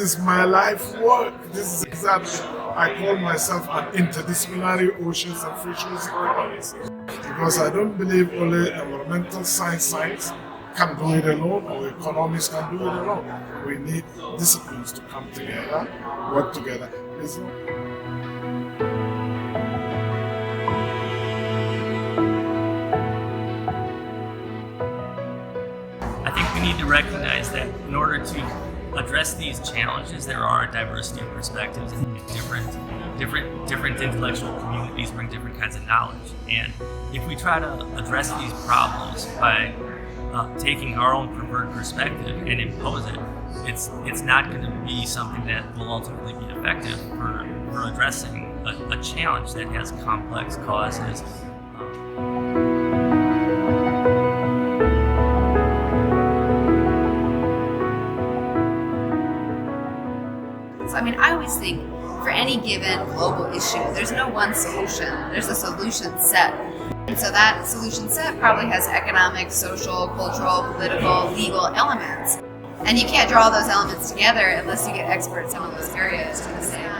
is my life work. This is exactly, I call myself an interdisciplinary oceans and fisheries economist, because I don't believe only environmental science can do it alone, or economists can do it alone. We need disciplines to come together, work together. I think we need to recognize that in order to address these challenges, there are a diversity of perspectives, and different intellectual communities bring different kinds of knowledge. And if we try to address these problems by taking our own preferred perspective and impose it, it's not going to be something that will ultimately be effective for addressing a challenge that has complex causes. I always think for any given global issue, there's no one solution. There's a solution set. And so that solution set probably has economic, social, cultural, political, legal elements. And you can't draw those elements together unless you get experts in all those areas to the same.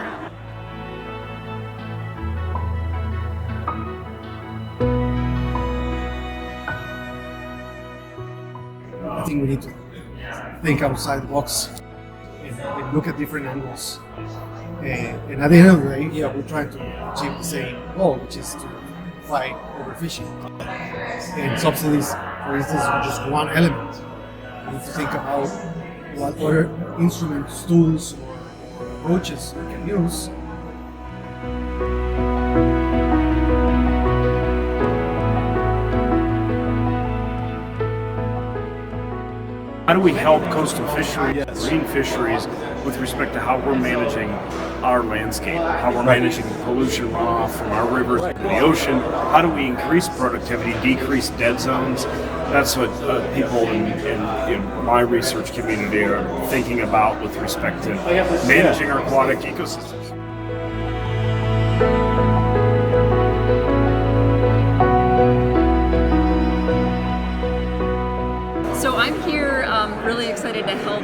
I think we need to think outside the box and look at different angles. And at the end of the day, we're trying to achieve the same goal, which is to fight overfishing. And subsidies, for instance, are just one element. We need to think about what other instruments, tools, or approaches we can use. How do we help coastal fisheries, marine fisheries, with respect to how we're managing our landscape, how we're managing pollution runoff from our rivers to the ocean? How do we increase productivity, decrease dead zones? That's what people in my research community are thinking about with respect to managing our aquatic ecosystems. So I'm here really excited to help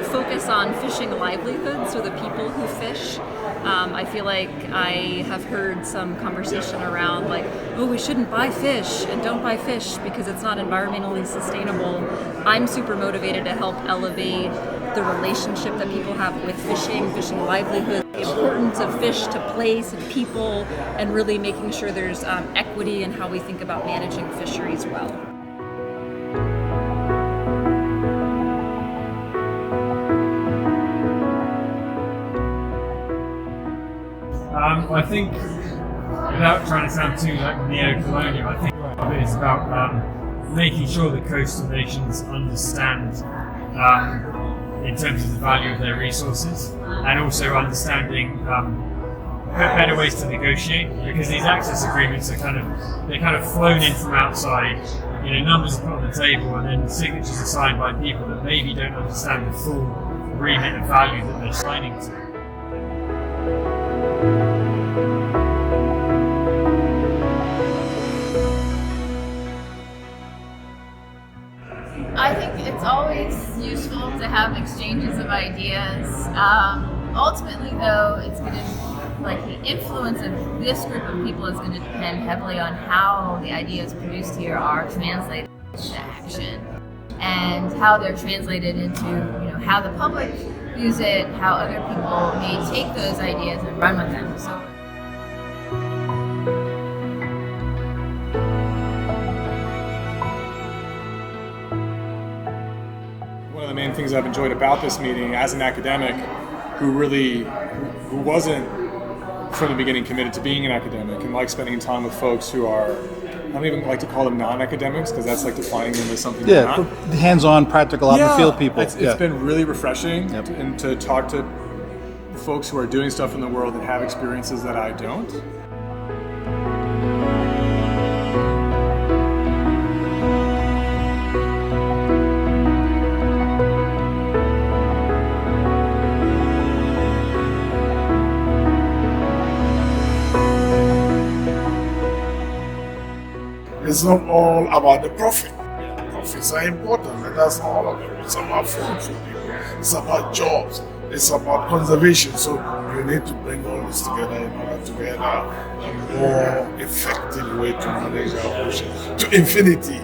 focus on fishing livelihoods, or the people who fish. I feel like I have heard some conversation around like, oh, we shouldn't buy fish and don't buy fish because it's not environmentally sustainable. I'm super motivated to help elevate the relationship that people have with fishing livelihood, the importance of fish to place and people, and really making sure there's equity in how we think about managing fisheries well. I think, without trying to sound too like neo-colonial, I think it's about making sure that coastal nations understand in terms of the value of their resources, and also understanding better ways to negotiate, because these access agreements are kind of flown in from outside. Numbers are put on the table, and then signatures are signed by people that maybe don't understand the full remit of value that they're signing to. I think it's always useful to have exchanges of ideas. Ultimately, though, it's going to, the influence of this group of people is going to depend heavily on how the ideas produced here are translated into action, and how they're translated into, how the public views it, how other people may take those ideas and run with them. So. One of the main things I've enjoyed about this meeting as an academic who wasn't from the beginning committed to being an academic and likes spending time with folks who are, I don't even like to call them non-academics, because that's like defining them as something they're not. Hands-on, practical, out in the field people. It's been really refreshing and to talk to folks who are doing stuff in the world that have experiences that I don't. It's not all about the profit. Profits are important, and that's not all of it. It's about food for people. It's about jobs. it's about conservation. So you need to bring all this together in order to get a more effective way to manage our ocean to infinity.